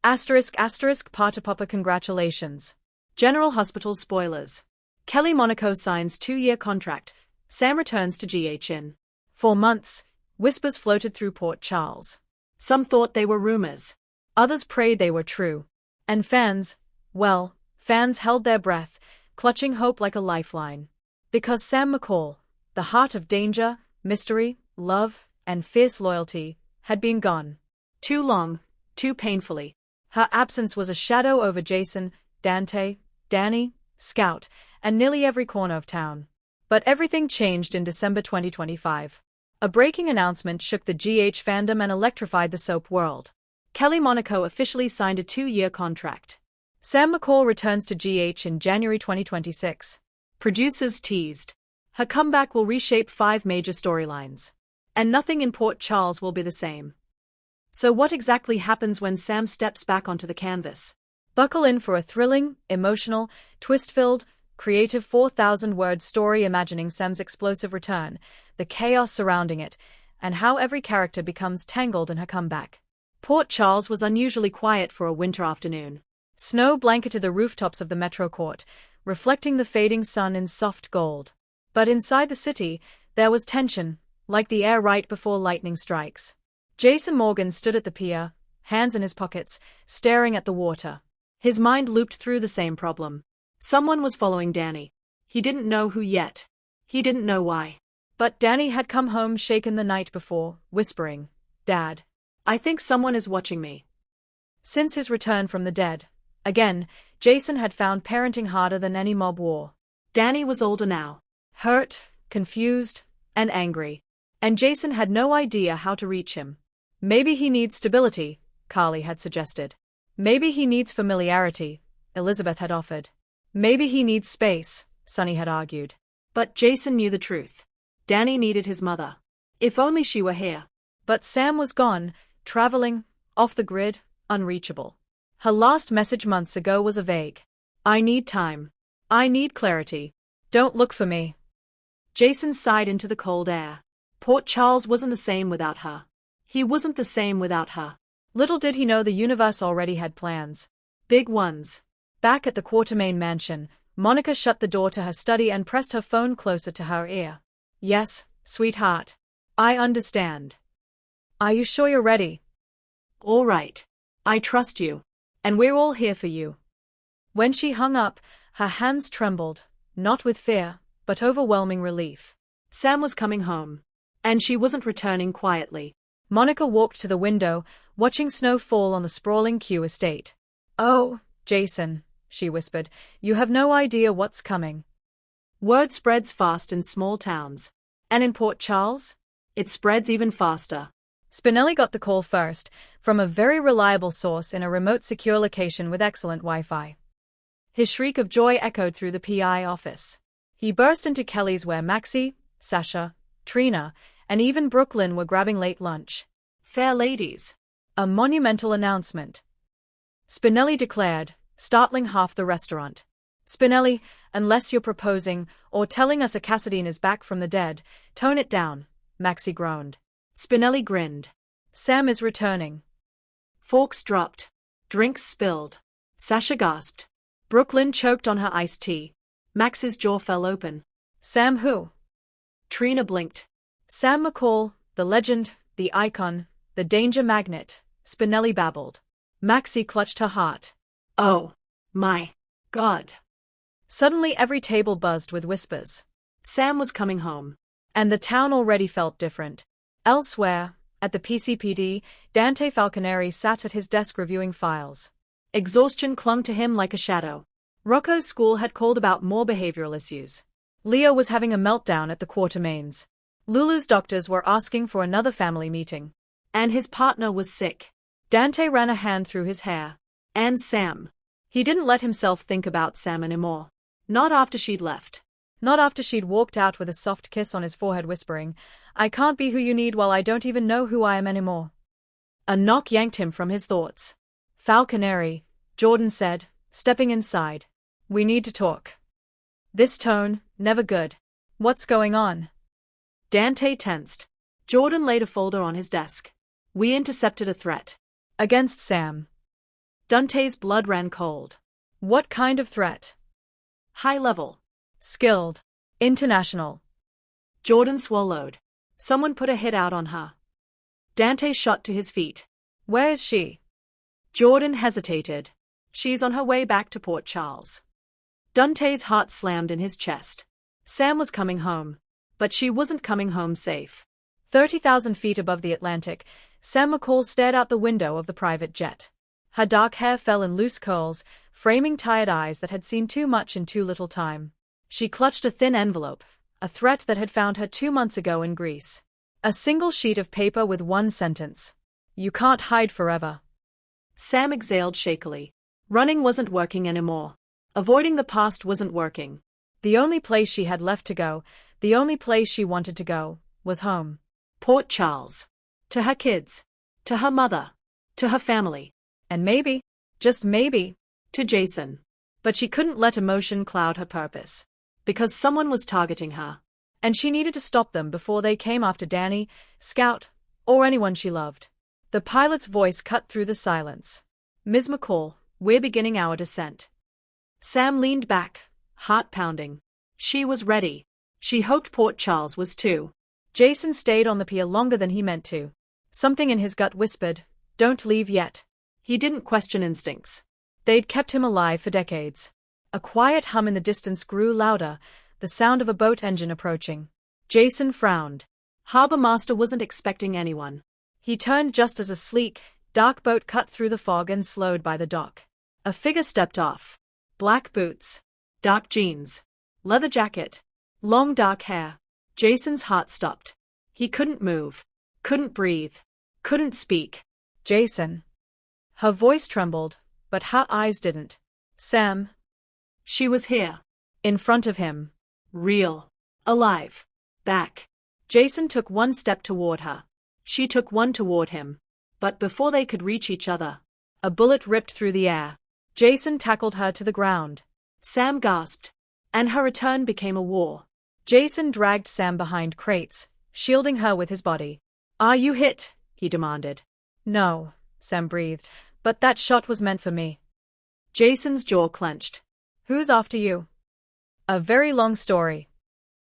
Parta Papa congratulations. General Hospital spoilers. Kelly Monaco signs 2-year contract. Sam returns to GH in 4 months. Whispers floated through Port Charles. Some thought they were rumors. Others prayed they were true. And fans held their breath, clutching hope like a lifeline. Because Sam McCall, the heart of danger, mystery, love, and fierce loyalty, had been gone. Too long, too painfully. Her absence was a shadow over Jason, Dante, Danny, Scout, and nearly every corner of town. But everything changed in December 2025. A breaking announcement shook the GH fandom and electrified the soap world. Kelly Monaco officially signed a 2-year contract. Sam McCall returns to GH in January 2026. Producers teased. Her comeback will reshape 5 major storylines. And nothing in Port Charles will be the same. So what exactly happens when Sam steps back onto the canvas? Buckle in for a thrilling, emotional, twist-filled, creative 4,000-word story imagining Sam's explosive return, the chaos surrounding it, and how every character becomes tangled in her comeback. Port Charles was unusually quiet for a winter afternoon. Snow blanketed the rooftops of the Metro Court, reflecting the fading sun in soft gold. But inside the city, there was tension, like the air right before lightning strikes. Jason Morgan stood at the pier, hands in his pockets, staring at the water. His mind looped through the same problem. Someone was following Danny. He didn't know who yet. He didn't know why. But Danny had come home shaken the night before, whispering, "Dad, I think someone is watching me." Since his return from the dead, again, Jason had found parenting harder than any mob war. Danny was older now. Hurt, confused, and angry. And Jason had no idea how to reach him. Maybe he needs stability, Carly had suggested. Maybe he needs familiarity, Elizabeth had offered. Maybe he needs space, Sonny had argued. But Jason knew the truth. Danny needed his mother. If only she were here. But Sam was gone, traveling, off the grid, unreachable. Her last message months ago was a vague, "I need time. I need clarity. Don't look for me." Jason sighed into the cold air. Port Charles wasn't the same without her. He wasn't the same without her. Little did he know the universe already had plans. Big ones. Back at the Quartermain mansion, Monica shut the door to her study and pressed her phone closer to her ear. "Yes, sweetheart. I understand. Are you sure you're ready?" "All right. I trust you. And we're all here for you." When she hung up, her hands trembled, not with fear, but overwhelming relief. Sam was coming home. And she wasn't returning quietly. Monica walked to the window, watching snow fall on the sprawling Kew estate. "Oh, Jason," she whispered, "you have no idea what's coming." Word spreads fast in small towns. And in Port Charles? It spreads even faster. Spinelli got the call first, from a very reliable source in a remote secure location with excellent Wi-Fi. His shriek of joy echoed through the PI office. He burst into Kelly's where Maxie, Sasha, Trina, and even Brooklyn were grabbing late lunch. "Fair ladies." A monumental announcement. Spinelli declared, startling half the restaurant. "Spinelli, unless you're proposing, or telling us a Cassadine is back from the dead, tone it down," Maxie groaned. Spinelli grinned. "Sam is returning." Forks dropped. Drinks spilled. Sasha gasped. Brooklyn choked on her iced tea. Max's jaw fell open. "Sam who?" Trina blinked. "Sam McCall, the legend, the icon, the danger magnet," Spinelli babbled. Maxie clutched her heart. "Oh, my God." Suddenly every table buzzed with whispers. Sam was coming home. And the town already felt different. Elsewhere, at the PCPD, Dante Falconeri sat at his desk reviewing files. Exhaustion clung to him like a shadow. Rocco's school had called about more behavioral issues. Leo was having a meltdown at the Quartermains. Lulu's doctors were asking for another family meeting. And his partner was sick. Dante ran a hand through his hair. And Sam. He didn't let himself think about Sam anymore. Not after she'd left. Not after she'd walked out with a soft kiss on his forehead whispering, "I can't be who you need while I don't even know who I am anymore." A knock yanked him from his thoughts. "Falconeri," Jordan said, stepping inside. "We need to talk." This tone, never good. "What's going on?" Dante tensed. Jordan laid a folder on his desk. "We intercepted a threat." "Against Sam." Dante's blood ran cold. What kind of threat? High level. Skilled. International. Jordan swallowed. Someone put a hit out on her. Dante shot to his feet. Where is she? Jordan hesitated. She's on her way back to Port Charles. Dante's heart slammed in his chest. Sam was coming home. But she wasn't coming home safe. 30,000 feet above the Atlantic, Sam McCall stared out the window of the private jet. Her dark hair fell in loose curls, framing tired eyes that had seen too much in too little time. She clutched a thin envelope, a threat that had found her 2 months ago in Greece. A single sheet of paper with one sentence. You can't hide forever. Sam exhaled shakily. Running wasn't working anymore. Avoiding the past wasn't working. The only place she had left to go, the only place she wanted to go, was home. Port Charles. To her kids. To her mother. To her family. And maybe, just maybe, to Jason. But she couldn't let emotion cloud her purpose. Because someone was targeting her. And she needed to stop them before they came after Danny, Scout, or anyone she loved. The pilot's voice cut through the silence. Ms. McCall, we're beginning our descent. Sam leaned back, heart pounding. She was ready. She hoped Port Charles was too. Jason stayed on the pier longer than he meant to. Something in his gut whispered, don't leave yet. He didn't question instincts. They'd kept him alive for decades. A quiet hum in the distance grew louder, the sound of a boat engine approaching. Jason frowned. Harbor Master wasn't expecting anyone. He turned just as a sleek, dark boat cut through the fog and slowed by the dock. A figure stepped off. Black boots. Dark jeans. Leather jacket. Long dark hair. Jason's heart stopped. He couldn't move. Couldn't breathe. Couldn't speak. Jason. Her voice trembled, but her eyes didn't. Sam. She was here. In front of him. Real. Alive. Back. Jason took one step toward her. She took one toward him. But before they could reach each other, a bullet ripped through the air. Jason tackled her to the ground. Sam gasped. And her return became a war. Jason dragged Sam behind crates, shielding her with his body. Are you hit? He demanded. No, Sam breathed, but that shot was meant for me. Jason's jaw clenched. Who's after you? A very long story.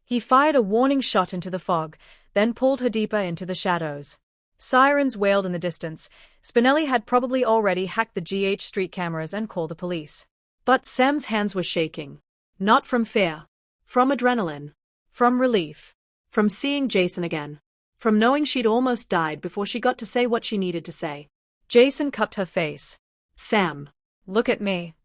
He fired a warning shot into the fog, then pulled her deeper into the shadows. Sirens wailed in the distance. Spinelli had probably already hacked the GH street cameras and called the police. But Sam's hands were shaking. Not from fear. From adrenaline. From relief. From seeing Jason again. From knowing she'd almost died before she got to say what she needed to say. Jason cupped her face. Sam. Look at me.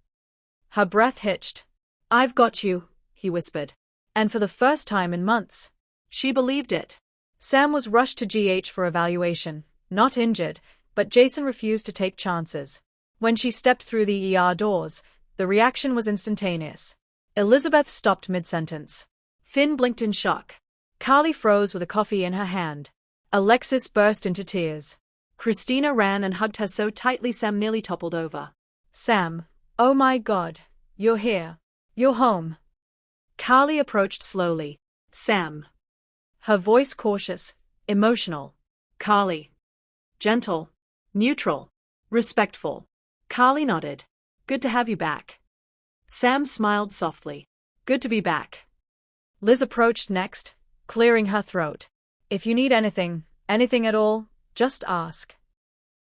Her breath hitched. I've got you, he whispered. And for the first time in months, she believed it. Sam was rushed to GH for evaluation, not injured, but Jason refused to take chances. When she stepped through the ER doors, the reaction was instantaneous. Elizabeth stopped mid-sentence. Finn blinked in shock. Carly froze with a coffee in her hand. Alexis burst into tears. Christina ran and hugged her so tightly Sam nearly toppled over. Sam, oh my God, you're here. You're home. Carly approached slowly. Sam. Her voice cautious, emotional. Carly. Gentle. Neutral. Respectful. Carly nodded. Good to have you back. Sam smiled softly. Good to be back. Liz approached next, clearing her throat. If you need anything, anything at all, just ask.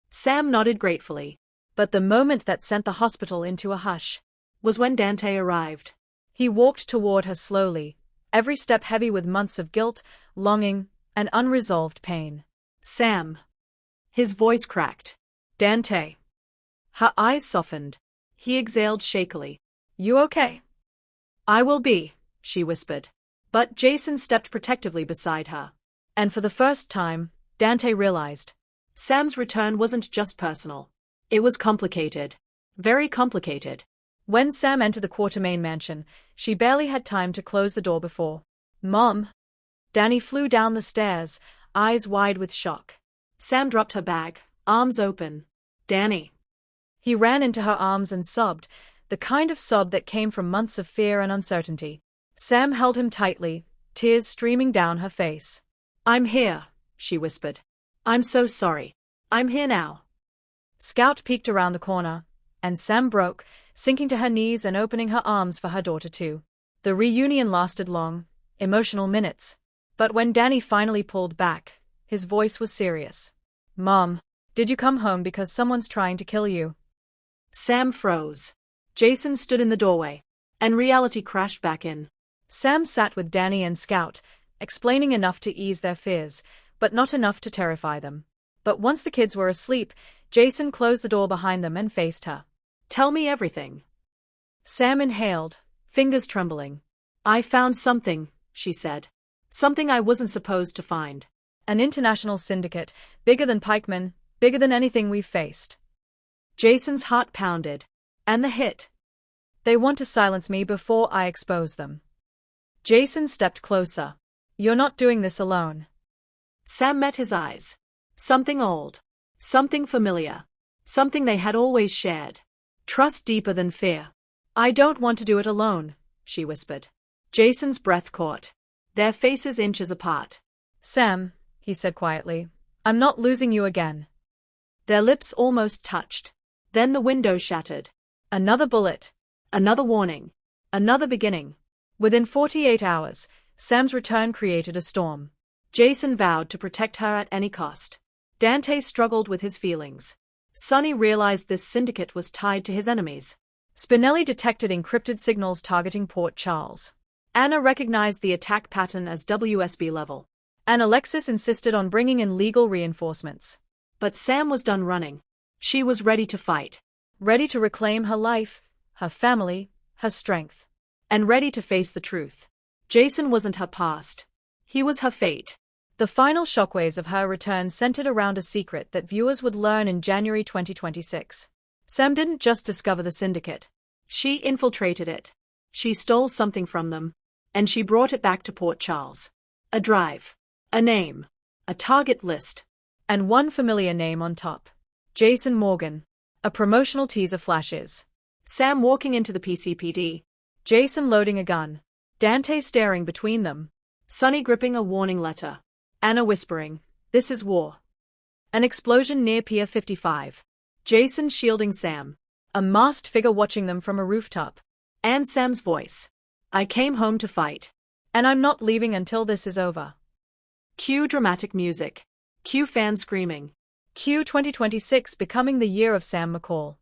Sam nodded gratefully. But the moment that sent the hospital into a hush was when Dante arrived. He walked toward her slowly, every step heavy with months of guilt, longing, and unresolved pain. Sam. His voice cracked. Dante. Her eyes softened. He exhaled shakily. You okay? I will be, she whispered. But Jason stepped protectively beside her. And for the first time, Dante realized. Sam's return wasn't just personal. It was complicated. Very complicated. When Sam entered the Quartermain mansion, she barely had time to close the door before. Mom. Danny flew down the stairs, eyes wide with shock. Sam dropped her bag, arms open. Danny. He ran into her arms and sobbed, the kind of sob that came from months of fear and uncertainty. Sam held him tightly, tears streaming down her face. I'm here, she whispered. I'm so sorry. I'm here now. Scout peeked around the corner, and Sam broke, sinking to her knees and opening her arms for her daughter too. The reunion lasted long, emotional minutes. But when Danny finally pulled back, his voice was serious. "Mom, did you come home because someone's trying to kill you?" Sam froze. Jason stood in the doorway, and reality crashed back in. Sam sat with Danny and Scout, explaining enough to ease their fears, but not enough to terrify them. But once the kids were asleep, Jason closed the door behind them and faced her. "Tell me everything." Sam inhaled, fingers trembling. "I found something," she said. "Something I wasn't supposed to find." "An international syndicate, bigger than pikemen, bigger than anything we've faced." Jason's heart pounded. "And the hit?" "They want to silence me before I expose them." Jason stepped closer. "You're not doing this alone." Sam met his eyes. Something old. Something familiar. Something they had always shared. Trust deeper than fear. "I don't want to do it alone," she whispered. Jason's breath caught. Their faces inches apart. "Sam," he said quietly, "I'm not losing you again." Their lips almost touched. Then the window shattered. Another bullet. Another warning. Another beginning. Within 48 hours, Sam's return created a storm. Jason vowed to protect her at any cost. Dante struggled with his feelings. Sonny realized this syndicate was tied to his enemies. Spinelli detected encrypted signals targeting Port Charles. Anna recognized the attack pattern as WSB level. And Alexis insisted on bringing in legal reinforcements. But Sam was done running. She was ready to fight. Ready to reclaim her life, her family, her strength. And ready to face the truth. Jason wasn't her past. He was her fate. The final shockwaves of her return centered around a secret that viewers would learn in January 2026. Sam didn't just discover the syndicate. She infiltrated it. She stole something from them. And she brought it back to Port Charles. A drive. A name. A target list. And one familiar name on top. Jason Morgan. A promotional teaser flashes. Sam walking into the PCPD. Jason loading a gun. Dante staring between them. Sonny gripping a warning letter. Anna whispering, "This is war." An explosion near Pier 55. Jason shielding Sam. A masked figure watching them from a rooftop. And Sam's voice. "I came home to fight. And I'm not leaving until this is over." Cue dramatic music. Cue fans screaming. Cue 2026 becoming the year of Sam McCall.